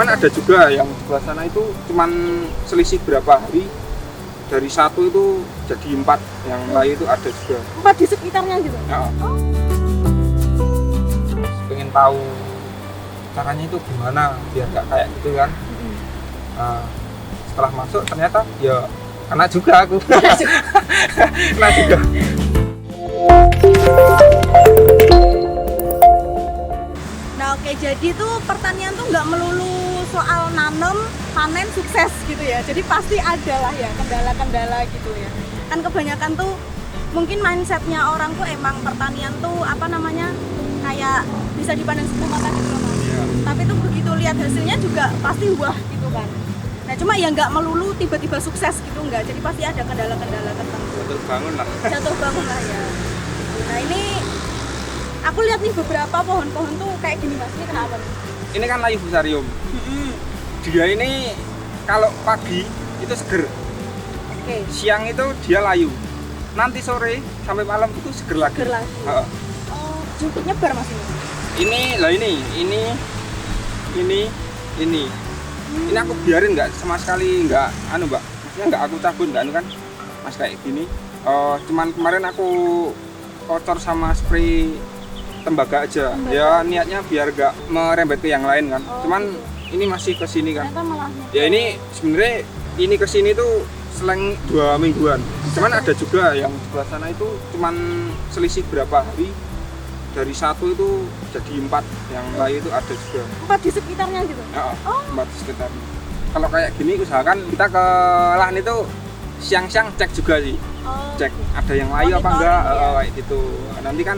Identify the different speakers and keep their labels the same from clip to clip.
Speaker 1: Cuman ada juga yang sebelah sana itu cuman selisih berapa hari dari 1 itu jadi 4, yang lain itu ada juga
Speaker 2: 4 di sekitarnya gitu.
Speaker 1: ya.
Speaker 2: Oh.
Speaker 1: Pengen tahu caranya itu gimana biar nggak kayak gitu kan. Nah, setelah masuk ternyata ya kena juga aku. Kena juga.
Speaker 2: Nah oke, jadi tuh pertanian tuh nggak melulu soal nanam, panen, sukses gitu ya. Jadi pasti ada lah ya kendala-kendala gitu ya. Kan kebanyakan tuh mungkin mindsetnya orang tuh emang pertanian tuh apa namanya kayak bisa dipandang sepuluh mata gitu loh Mas.
Speaker 1: Ya.
Speaker 2: Tapi tuh begitu lihat hasilnya juga pasti wah gitu kan. Nah cuma ya nggak melulu tiba-tiba sukses gitu nggak. Jadi pasti ada kendala-kendala tertentu.
Speaker 1: Jatuh bangun lah.
Speaker 2: Jatuh bangun lah ya. Nah ini aku lihat nih beberapa pohon-pohon tuh kayak gini Mas. Ini kenapa nih?
Speaker 1: Ini kan layu fusarium. Dia ini kalau pagi itu seger,
Speaker 2: Oke.
Speaker 1: siang itu dia layu. Nanti sore sampai malam itu seger lagi.
Speaker 2: Seger lagi.
Speaker 1: Heeh.
Speaker 2: Oh, cukup nyebar Mas ini.
Speaker 1: Ini lah ini. Ini aku biarin nggak sama sekali nggak anu Mbak. Maksudnya nggak aku cabut nggak anu kan. Mas kayak gini. Cuman kemarin aku kocor sama spray tembaga aja. Ya niatnya biar nggak merembet ke yang lain kan. Cuman ini masih ke sini kan.
Speaker 2: Ternyata malah
Speaker 1: Ya ini sebenarnya ini ke sini tuh selang 2 mingguan. Cuman ada juga yang sebelah sana itu cuman selisih berapa hari dari 1 itu jadi 4, yang lain itu ada juga
Speaker 2: 4 di sekitarnya gitu.
Speaker 1: ya,
Speaker 2: Oh.
Speaker 1: 4 sekitar. Kalau kayak gini usahakan kita ke lahan itu siang-siang cek juga sih,
Speaker 2: Oh.
Speaker 1: cek ada yang layu apa
Speaker 2: Monitoring
Speaker 1: enggak,
Speaker 2: ya.
Speaker 1: kayak gitu. Nanti kan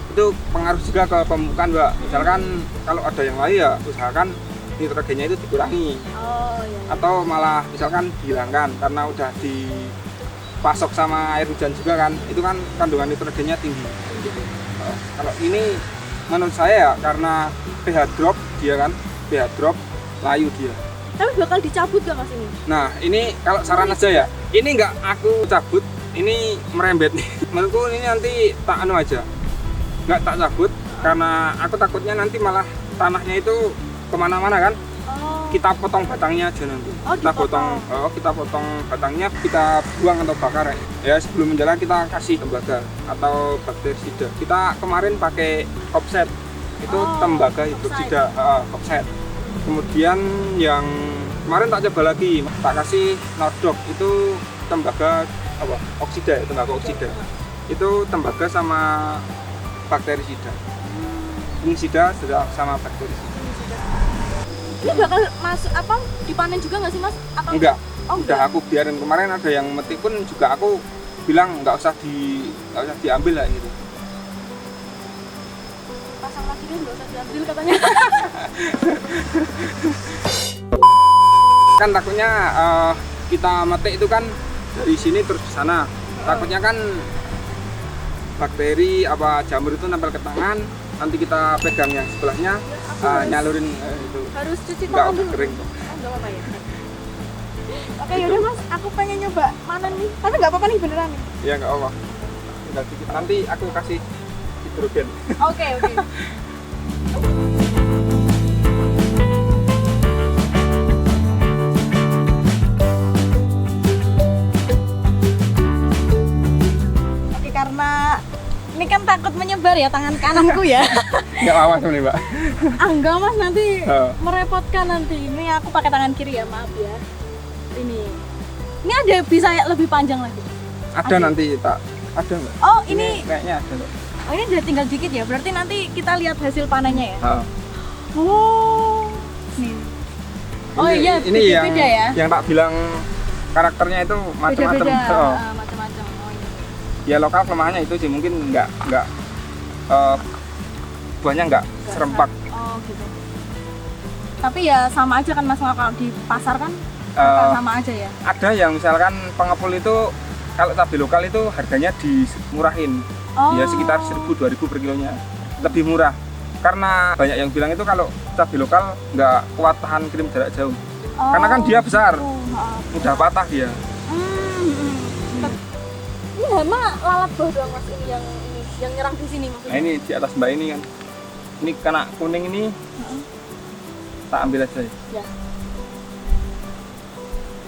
Speaker 1: itu pengaruh juga ke pemupukan Mbak. Misalkan kalau ada yang layu ya usahakan nitrogennya itu dikurangi
Speaker 2: Oh iya.
Speaker 1: atau malah misalkan dihilangkan karena udah dipasok sama air hujan juga kan, itu kan kandungan nitrogennya tinggi. Kalau ini menurut saya ya karena pH drop dia kan, pH drop layu dia.
Speaker 2: Tapi bakal dicabut gak Mas ini?
Speaker 1: Nah ini kalau saran aja ya, ini nggak aku cabut, ini merembet nih. Menurutku ini nanti tak anu aja, nggak tak cabut karena aku takutnya nanti malah tanahnya itu kemana-mana kan.
Speaker 2: Oh.
Speaker 1: Kita potong batangnya aja nanti.
Speaker 2: Oh,
Speaker 1: Kita
Speaker 2: dipotong.
Speaker 1: kita potong batangnya, kita buang atau bakar ya. Ya sebelum menjalan kita kasih tembaga atau bakterisida. Kita kemarin pakai offset itu
Speaker 2: Oh,
Speaker 1: tembaga hidroksida, offset. Kemudian yang kemarin tak coba lagi, tak kasih Nordok itu tembaga apa? Oksida, ya, tembaga oksida. Itu tembaga sama bakterisida. Fungisida sama bakterisida.
Speaker 2: Ini bakal masuk apa dipanen juga nggak sih Mas? Atau
Speaker 1: Enggak.
Speaker 2: Oh,
Speaker 1: Udah
Speaker 2: enggak.
Speaker 1: aku biarin. Kemarin ada yang metik pun juga aku bilang nggak usah diambil lah gitu.
Speaker 2: Pasang lagi deh, nggak usah diambil katanya.
Speaker 1: Kan takutnya kita metik itu kan dari sini terus ke sana. Takutnya kan bakteri apa jamur itu nempel ke tangan, nanti kita pegang yang sebelahnya nyalurin itu.
Speaker 2: Harus cuci
Speaker 1: Nggak
Speaker 2: tangan
Speaker 1: usah
Speaker 2: dulu.
Speaker 1: kering.
Speaker 2: Oh, nggak apa-apa ya. Oke, yaudah Mas, aku pengen nyoba manen nih. Tapi nggak apa-apa nih beneran nih.
Speaker 1: Ya nggak apa. Tinggal dikit. Nanti aku kasih hidrogen.
Speaker 2: Oke. Oke, karena ini kan takut menyebar ya tangan kananku ya.
Speaker 1: Nggak apa-apa sebenarnya Mbak.
Speaker 2: Enggak Mas, nanti
Speaker 1: Oh.
Speaker 2: merepotkan nanti. Ini aku pakai tangan kiri ya, maaf ya. Ini ada bisa lebih panjang lagi.
Speaker 1: Ada nanti tak ada Mbak.
Speaker 2: Oh, ini
Speaker 1: kayaknya ada Mbak.
Speaker 2: oh ini udah tinggal dikit ya. Berarti nanti kita lihat hasil panennya ya. Oh. Nih. Oh iya,
Speaker 1: ini yang
Speaker 2: beda ya.
Speaker 1: yang tak bilang karakternya itu macam-macam.
Speaker 2: Beda-beda.
Speaker 1: Oh.
Speaker 2: Macam-macam. Oh iya.
Speaker 1: Ya lokal kelemahannya itu sih mungkin nggak buahnya nggak serempak.
Speaker 2: Oh gitu. Tapi ya sama aja kan Mas, kalau di pasar kan
Speaker 1: Eh,
Speaker 2: sama aja ya.
Speaker 1: Ada yang misalkan pengepul itu kalau cabai lokal itu harganya dimurahin,
Speaker 2: Oh.
Speaker 1: ya sekitar 1.000-2.000 per kilonya, lebih murah. Karena banyak yang bilang itu kalau cabai lokal nggak kuat tahan kirim jarak jauh,
Speaker 2: Oh,
Speaker 1: karena kan dia besar,
Speaker 2: gitu.
Speaker 1: mudah patah dia.
Speaker 2: Ini hama lalat buah doang Mas, ini yang nyerang di sini maksudnya.
Speaker 1: Nah ini di atas Mbak ini kan, ini karena kuning ini tak ambil aja ya.
Speaker 2: Ya.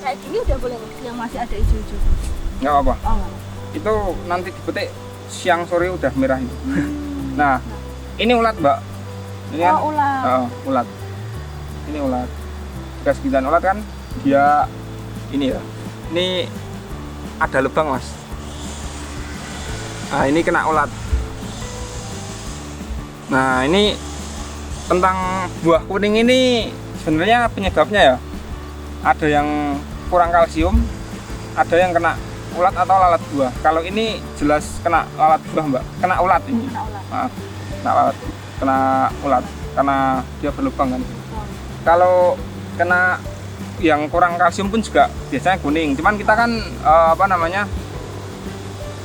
Speaker 2: Kayak gini udah boleh Mas, yang masih ada hijau-hijau.
Speaker 1: Nggak apa-apa.
Speaker 2: Oh, nggak.
Speaker 1: Itu nanti dipetik siang sore udah merah itu. Nah, ini ulat Mbak. Ini kan
Speaker 2: ulat.
Speaker 1: ulat. Ini ulat. Gas gigitan ulat kan dia ini ya. Ini ada lubang Mas. Nah, ini kena ulat. Nah, ini tentang buah kuning ini sebenarnya penyebabnya ya. Ada yang kurang kalsium, ada yang kena ulat atau lalat buah. Kalau ini jelas kena lalat buah Mbak, kena ulat ini.
Speaker 2: Kena ulat.
Speaker 1: Maaf, kena lalat, kena ulat karena dia berlubang kan.
Speaker 2: Oh.
Speaker 1: Kalau kena yang kurang kalsium pun juga biasanya kuning. Cuman kita kan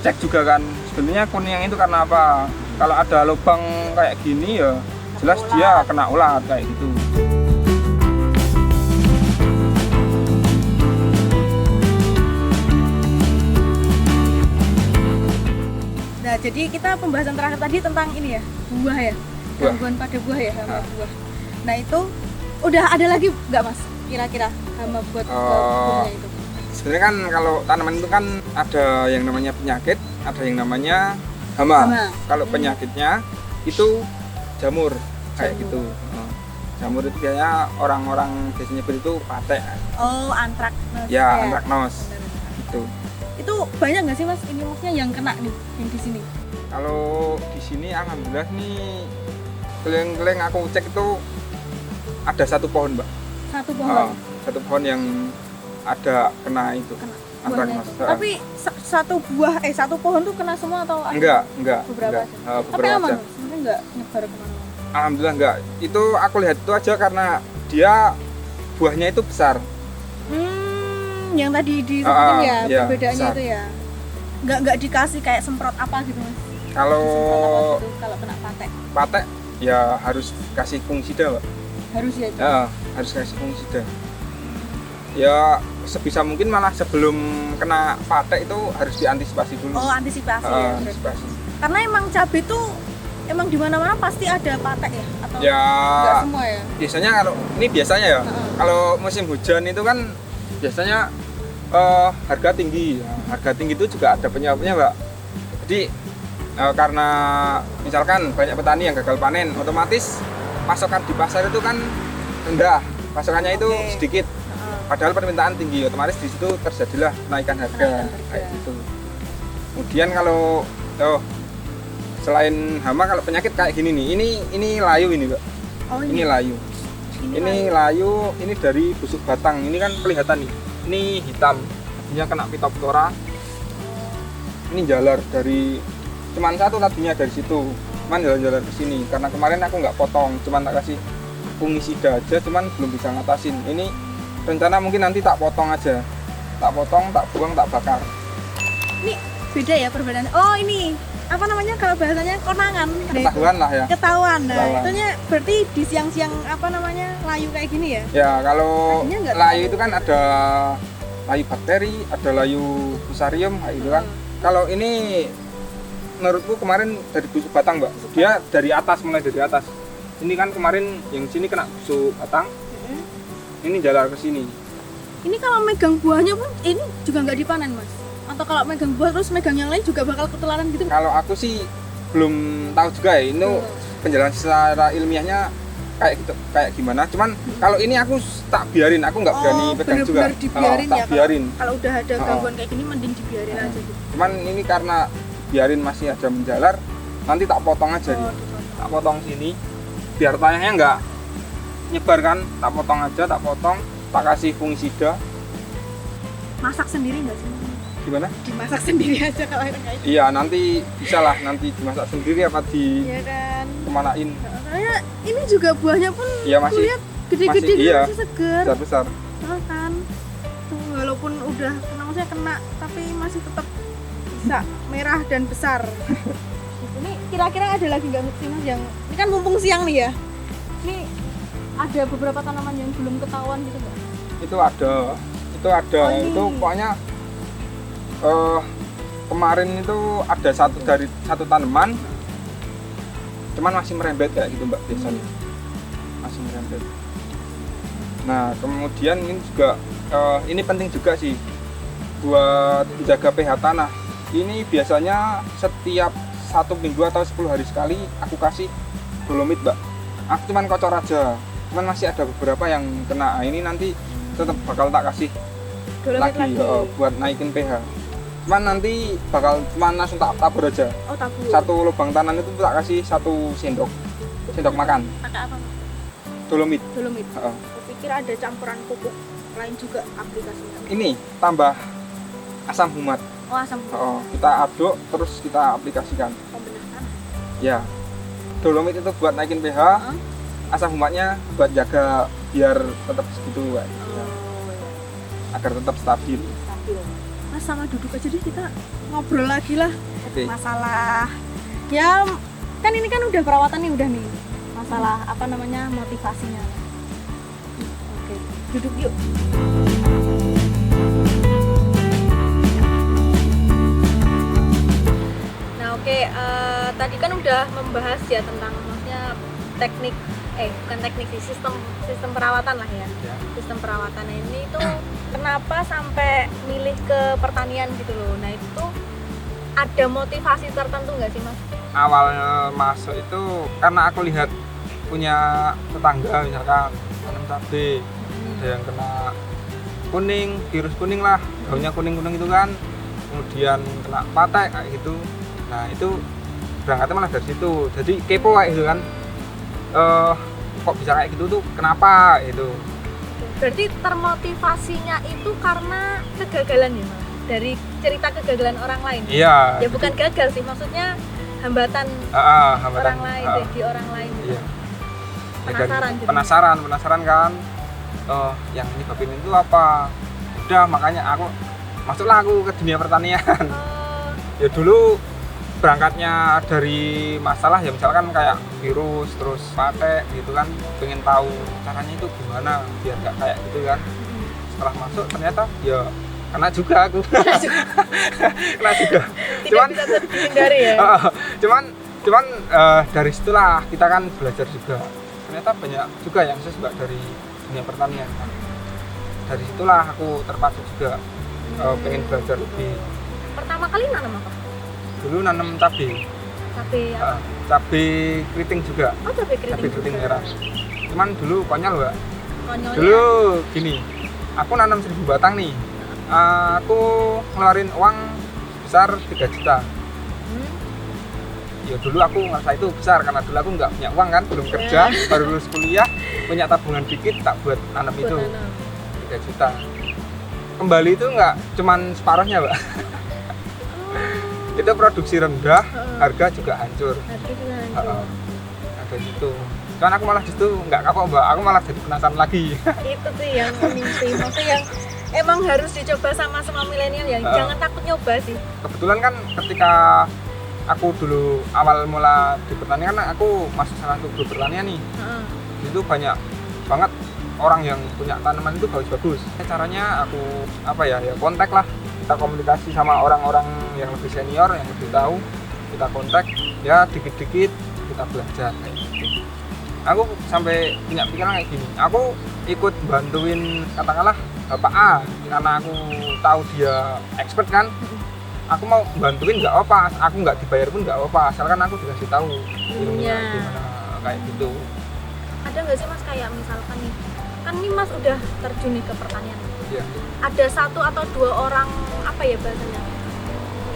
Speaker 1: cek juga kan sebenarnya kuning yang itu karena apa. Kalau ada lubang kayak gini ya jelas dia kena ulat kayak gitu.
Speaker 2: Nah, jadi kita pembahasan terakhir tadi tentang ini ya, buah ya, gangguan pada buah ya, hama buah. Nah itu udah ada lagi nggak Mas? Kira-kira hama buat buahnya itu?
Speaker 1: Sebenarnya kan kalau tanaman itu kan ada yang namanya penyakit, ada yang namanya hama. Kalau penyakitnya itu jamur kayak gitu. Jamur itu biasanya orang-orang biasanya itu patek.
Speaker 2: Oh, antraknos.
Speaker 1: Ya, antraknos. Gitu.
Speaker 2: Itu banyak nggak sih Mas? Ini maksudnya yang kena nih, yang di sini?
Speaker 1: Kalau di sini alhamdulillah nih keliling-keliling aku cek itu ada satu pohon Mbak.
Speaker 2: Satu pohon.
Speaker 1: Satu pohon yang ada kena itu.
Speaker 2: Antraknos. Tapi satu pohon tuh kena semua atau
Speaker 1: enggak
Speaker 2: beberapa
Speaker 1: enggak.
Speaker 2: aja?
Speaker 1: Beberapa
Speaker 2: tapi aman
Speaker 1: aja.
Speaker 2: Sebenarnya enggak nyebar kemana-mana.
Speaker 1: Alhamdulillah enggak. Itu aku lihat itu aja karena dia buahnya itu besar.
Speaker 2: Yang tadi disebutin ya,
Speaker 1: iya,
Speaker 2: perbedaannya
Speaker 1: besar.
Speaker 2: itu ya. Enggak dikasih kayak semprot apa gitu Mas.
Speaker 1: Kalau
Speaker 2: Kalau kena patek.
Speaker 1: patek ya harus kasih fungisida Mbak.
Speaker 2: Harus ya.
Speaker 1: Ya, harus kasih fungisida. Ya sebisa mungkin malah sebelum kena patek itu harus diantisipasi dulu.
Speaker 2: Oh, antisipasi ya.
Speaker 1: Antisipasi.
Speaker 2: Karena emang cabai itu emang di mana-mana pasti ada patek ya atau
Speaker 1: Ya
Speaker 2: enggak semua ya?
Speaker 1: biasanya biasanya ya. Kalau musim hujan itu kan biasanya harga tinggi. Harga tinggi itu juga ada penyebabnya Mbak. Jadi karena misalkan banyak petani yang gagal panen, otomatis pasokan di pasar itu kan rendah, pasokannya itu sedikit. Padahal permintaan tinggi, otomatis di situ terjadilah kenaikan harga kayak gitu. Kemudian kalau selain hama, kalau penyakit kayak gini nih, ini layu ini Mbak.
Speaker 2: Oh,
Speaker 1: ini layu. Ini layu, ini dari busuk batang. Ini kan kelihatan nih. Ini hitam, dia kena Phytophthora. Ini jalar dari cuman satu tadinya dari situ. Cuman jalan-jalan ke sini karena kemarin aku nggak potong, cuman tak kasih fungisida aja, cuman belum bisa ngatasin. Ini rencana mungkin nanti tak potong aja. Tak potong, tak buang, tak bakar.
Speaker 2: Ini beda ya perbedaannya. Oh, ini apa namanya kalau bahasanya konangan.
Speaker 1: Ketahuan lah ya.
Speaker 2: Ketahuan. Nah,
Speaker 1: Ketahuan.
Speaker 2: itunya berarti di siang-siang apa namanya layu kayak gini ya?
Speaker 1: Ya, kalau
Speaker 2: Tadinya nggak
Speaker 1: layu
Speaker 2: tahu.
Speaker 1: itu kan ada layu bakteri, ada layu fusarium, kayak gitu kan. Kalau ini menurutku kemarin dari busuk batang Mbak. Dia dari atas, mulai dari atas. Ini kan kemarin yang sini kena busuk batang. Ini jalan ke sini.
Speaker 2: Ini kalau megang buahnya pun ini juga nggak dipanen Mas? Atau kalau megang buah terus megang yang lain juga bakal ketularan gitu?
Speaker 1: Kalau aku sih belum tahu juga ya. Ini penjelasan secara ilmiahnya kayak gitu, kayak gimana. Cuman kalau ini aku tak biarin, aku nggak berani pegang juga.
Speaker 2: Bener-bener dibiarin
Speaker 1: tak
Speaker 2: ya.
Speaker 1: biarin.
Speaker 2: Kalau udah ada gangguan kayak gini mending dibiarin aja gitu.
Speaker 1: Cuman ini karena biarin masih ada menjalar, nanti tak potong aja nih. Tak potong sini biar tanyanya nggak nyebar kan, tak potong aja, tak potong, tak kasih fungisida.
Speaker 2: Masak sendiri nggak sih?
Speaker 1: Gimana?
Speaker 2: Dimasak sendiri aja kalau yang kayak
Speaker 1: Iya, nanti bisa lah, nanti dimasak sendiri apa di
Speaker 2: Iya kan.
Speaker 1: kemanain.
Speaker 2: Soalnya ini juga buahnya pun
Speaker 1: Iya, masih
Speaker 2: lihat gede-gede
Speaker 1: masih,
Speaker 2: gitu,
Speaker 1: iya,
Speaker 2: masih segar.
Speaker 1: besar-besar.
Speaker 2: Oh, kan. Tuh, walaupun udah maksudnya kena tapi masih tetap bisa merah dan besar. Ini kira-kira ada lagi nggak sih Mas yang ini kan mumpung siang nih ya. Ini ada beberapa tanaman yang belum ketahuan gitu nggak?
Speaker 1: Itu ada.
Speaker 2: Oh, ini.
Speaker 1: Itu pokoknya kemarin itu ada satu tanaman, cuman masih merembet kayak gitu Mbak biasanya. Masih merembet. Nah, kemudian ini juga ini penting juga sih buat menjaga pH tanah. Ini biasanya setiap 1 minggu atau 10 hari sekali aku kasih dolomit, Mbak. Aku cuman kocor aja. Cuman masih ada beberapa yang kena. Nah, ini nanti tetap bakal tak kasih
Speaker 2: Dolomit
Speaker 1: lagi. Buat naikin pH. Cuman nanti bakal cuman langsung tak tabur aja.
Speaker 2: Oh, tabur.
Speaker 1: Satu lubang tanah itu tak kasih 1 sendok makan
Speaker 2: Pakai apa, Mas?
Speaker 1: dolomit.
Speaker 2: Dolomit.
Speaker 1: Heeh.
Speaker 2: Aku pikir ada campuran pupuk lain juga aplikasinya.
Speaker 1: Ini tambah asam humat.
Speaker 2: Oh, asam
Speaker 1: Kita aduk terus kita aplikasikan.
Speaker 2: pembedah tanah.
Speaker 1: Ya, dolomit itu buat naikin pH, asam humatnya buat jaga biar tetap segitu, Mbak.
Speaker 2: Oh, iya.
Speaker 1: Agar tetap stabil.
Speaker 2: Stabil. Mas, sama duduk aja deh, kita ngobrol lagi lah.
Speaker 1: Oke.
Speaker 2: Masalah ya kan ini kan udah perawatan nih, udah nih. Masalah apa namanya motivasinya. Oke, duduk yuk. Nah, oke, tadi kan udah membahas ya tentang maksudnya teknik bukan teknik sih, sistem perawatan lah ya.
Speaker 1: Ya.
Speaker 2: Sistem perawatan ini tuh kenapa sampai milih ke pertanian gitu loh. Nah, itu ada motivasi tertentu nggak sih, Mas?
Speaker 1: Awal masuk itu karena aku lihat punya tetangga misalkan tanam cabai, ada yang kena kuning, virus kuning lah, daunnya kuning-kuning itu kan, kemudian kena patek kayak gitu. Nah, itu berangkatnya malah dari situ. Jadi kepo kayak gitu kan. Kok bisa kayak gitu tuh kenapa itu?
Speaker 2: Berarti termotivasinya itu karena kegagalan ya, Mas? Dari cerita kegagalan orang lain.
Speaker 1: Iya.
Speaker 2: Ya bukan gagal sih, maksudnya hambatan
Speaker 1: hambatan
Speaker 2: orang lain, di orang lain. Gitu.
Speaker 1: Iya.
Speaker 2: Penasaran
Speaker 1: Ya,
Speaker 2: jadi.
Speaker 1: penasaran kan. Yang nyebabin itu apa? Udah makanya masuklah aku ke dunia pertanian.
Speaker 2: Oh,
Speaker 1: Ya dulu berangkatnya dari masalah ya misalkan kayak virus terus patek gitu kan, pengen tahu caranya itu gimana biar nggak kayak gitu kan. Setelah masuk ternyata ya kena juga aku. Kena juga.
Speaker 2: tidak bisa terhindari ya.
Speaker 1: Cuman dari situlah kita kan belajar juga. Ternyata banyak juga yang sukses Mbak dari dunia pertanian. Dari situlah aku terpacu juga pengen belajar lebih.
Speaker 2: Pertama kali nanam apa?
Speaker 1: Dulu nanam cabai.
Speaker 2: Cabai apa?
Speaker 1: Cabai keriting juga.
Speaker 2: Oh, cabai keriting.
Speaker 1: Cabai keriting merah. Cuman dulu konyol Mbak.
Speaker 2: Konyolnya.
Speaker 1: Dulu gini, aku nanam 1000 batang nih. Aku ngeluarin uang besar 3 juta. Ya dulu aku ngerasa itu besar karena dulu aku nggak punya uang kan, belum kerja, baru lulus kuliah, punya tabungan dikit tak buat nanam itu 3 juta. Kembali itu nggak cuman separuhnya Mbak. Itu produksi rendah, harga juga hancur.
Speaker 2: Harga juga hancur.
Speaker 1: Ada situ. Cuman aku malah justru nggak kapok Mbak, aku malah jadi penasaran lagi.
Speaker 2: Itu tuh yang mimpi, maksudnya yang emang harus dicoba sama semua milenial ya, jangan takut nyoba sih.
Speaker 1: Kebetulan kan ketika aku dulu awal mula di pertanian kan aku masuk salah satu grup pertanian nih. Itu banyak banget orang yang punya tanaman itu bagus-bagus. Caranya aku ya kontak lah, kita komunikasi sama orang-orang yang lebih senior, yang lebih tahu, kita kontak ya dikit-dikit kita belajar kayak gitu. Aku sampai punya pikiran kayak gini, aku ikut bantuin katakanlah Bapak A karena aku tahu dia expert kan, aku mau bantuin nggak apa, aku nggak dibayar pun nggak apa, asalkan aku dikasih tahu ilmunya gimana kayak gitu.
Speaker 2: Ada nggak sih Mas kayak misalkan nih, kan nih Mas udah terjun nih ke pertanian,
Speaker 1: Iya.
Speaker 2: ada 1 atau 2 orang apa ya bahasanya,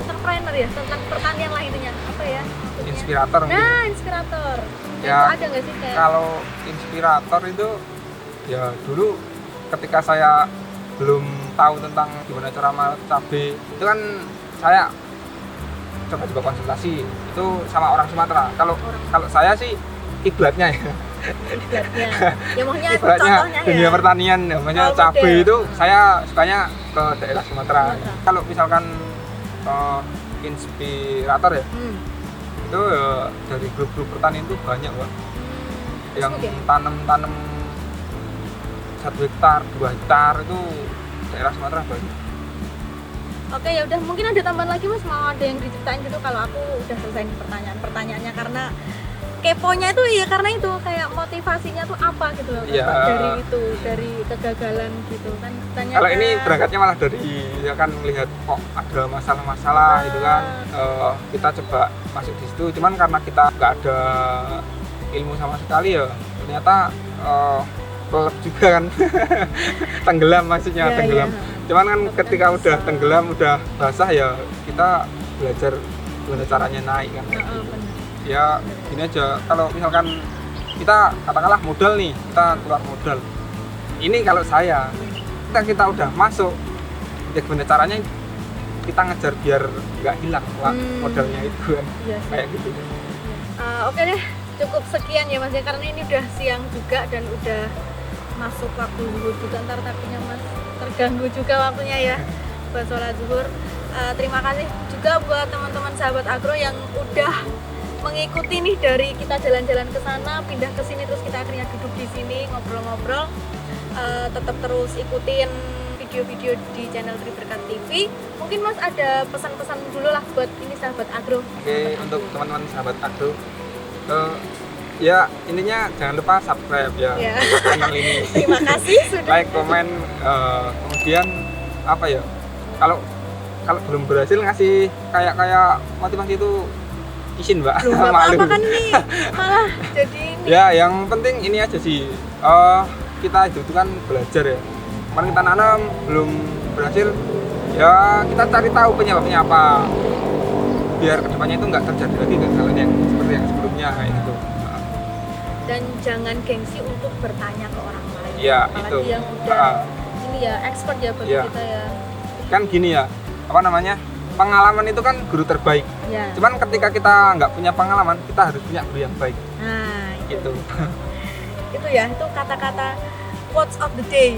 Speaker 2: entrepreneur ya tentang pertanian lah intinya, apa ya maksudnya?
Speaker 1: Inspirator mungkin.
Speaker 2: Nah, inspirator
Speaker 1: Ya,
Speaker 2: itu ada nggak sih kayak
Speaker 1: kalau inspirator itu ya dulu ketika saya belum tahu tentang gimana cara merawat cabai itu kan saya coba konsultasi itu sama orang Sumatera. Kalau saya sih kiblatnya ya.
Speaker 2: kiblatnya ya maksudnya
Speaker 1: Kiblatnya
Speaker 2: contohnya
Speaker 1: dunia
Speaker 2: ya
Speaker 1: pertanian namanya cabai itu saya sukanya ke daerah Sumatera. Kalau misalkan inspirator ya itu ya dari grup-grup pertanian itu banyak Mbak. Yang tanam 1 hektar, 2 hektar itu daerah Sumatera banyak.
Speaker 2: Oke, ya udah mungkin ada tambahan lagi Mas, mau ada yang diceritain gitu kalau aku udah selesai nih pertanyaannya karena keponya itu ya karena itu kayak motivasinya tuh apa gitu loh
Speaker 1: Iya.
Speaker 2: Bapak, dari itu dari kegagalan gitu kan ternyata
Speaker 1: Kalau ini berangkatnya malah dari ya kan melihat kok ada masalah-masalah gitu kan, kita coba masuk di situ. Cuman karena kita nggak ada ilmu sama sekali ya, ternyata kelelep juga kan, tenggelam maksudnya
Speaker 2: Iya,
Speaker 1: tenggelam.
Speaker 2: iya.
Speaker 1: Cuman kan
Speaker 2: Tapi
Speaker 1: ketika
Speaker 2: kan
Speaker 1: udah
Speaker 2: bisa.
Speaker 1: tenggelam, udah basah ya kita belajar gimana caranya naik kan.
Speaker 2: Heeh, bener.
Speaker 1: Ya gini aja, kalau misalkan kita katakanlah modal nih, kita keluar modal. Ini kalau kita udah masuk, ya gimana caranya kita ngejar biar nggak hilang modalnya itu kan,
Speaker 2: Iya sih.
Speaker 1: kayak gitu.
Speaker 2: Oke deh, cukup sekian ya Mas ya karena ini udah siang juga dan udah masuk waktu zuhur juga ntar takutnya Mas terganggu juga waktunya ya buat sholat zuhur. Terima kasih juga buat teman-teman sahabat agro yang udah mengikuti nih dari kita jalan-jalan ke sana, pindah ke sini terus kita akhirnya duduk di sini ngobrol-ngobrol. Tetap terus ikutin video-video di channel Triberkat TV. Mungkin Mas ada pesan-pesan dulu lah buat ini sahabat agro.
Speaker 1: Oke, untuk teman-teman sahabat agro, ya intinya jangan lupa subscribe ya
Speaker 2: Ya.
Speaker 1: channel ini.
Speaker 2: Terima kasih sudah.
Speaker 1: Like, komen, kemudian apa ya? Kalau belum berhasil ngasih kayak motivasi itu izin Mbak.
Speaker 2: Loh, nggak
Speaker 1: Malu.
Speaker 2: apa-apa kan ini malah jadi ini.
Speaker 1: Ya, yang penting ini aja sih. Kita itu kan belajar ya. Kemarin kita nanam belum berhasil, ya kita cari tahu penyebabnya apa. Biar kedepannya itu nggak terjadi lagi kegagalan yang seperti yang sebelumnya kayak gitu.
Speaker 2: Dan jangan gengsi untuk bertanya ke orang lain.
Speaker 1: Iya,
Speaker 2: Apalagi
Speaker 1: itu.
Speaker 2: yang udah ini ya expert ya bagi
Speaker 1: Iya.
Speaker 2: kita ya.
Speaker 1: Kan gini ya, apa namanya? Pengalaman itu kan guru terbaik.
Speaker 2: Ya.
Speaker 1: Cuman ketika kita nggak punya pengalaman, kita harus punya guru yang baik.
Speaker 2: Nah,
Speaker 1: Gitu.
Speaker 2: itu ya, itu kata-kata quotes of the day.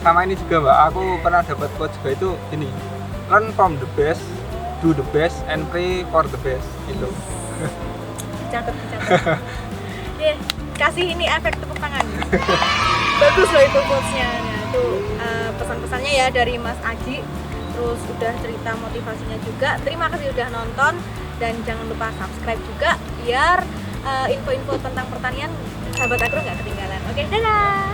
Speaker 1: Sama ini juga Mbak, aku pernah dapat quote juga itu ini. Learn from the best, do the best, and pray for the best. Gitu.
Speaker 2: Dicatat. Oke, kasih ini efek tepuk tangan. Bagus loh itu quotes-nya. Nah, itu pesan-pesannya ya dari Mas Aji. Terus udah cerita motivasinya juga. Terima kasih udah nonton dan jangan lupa subscribe juga biar info-info tentang pertanian sahabat agro nggak ketinggalan. Oke, dadah.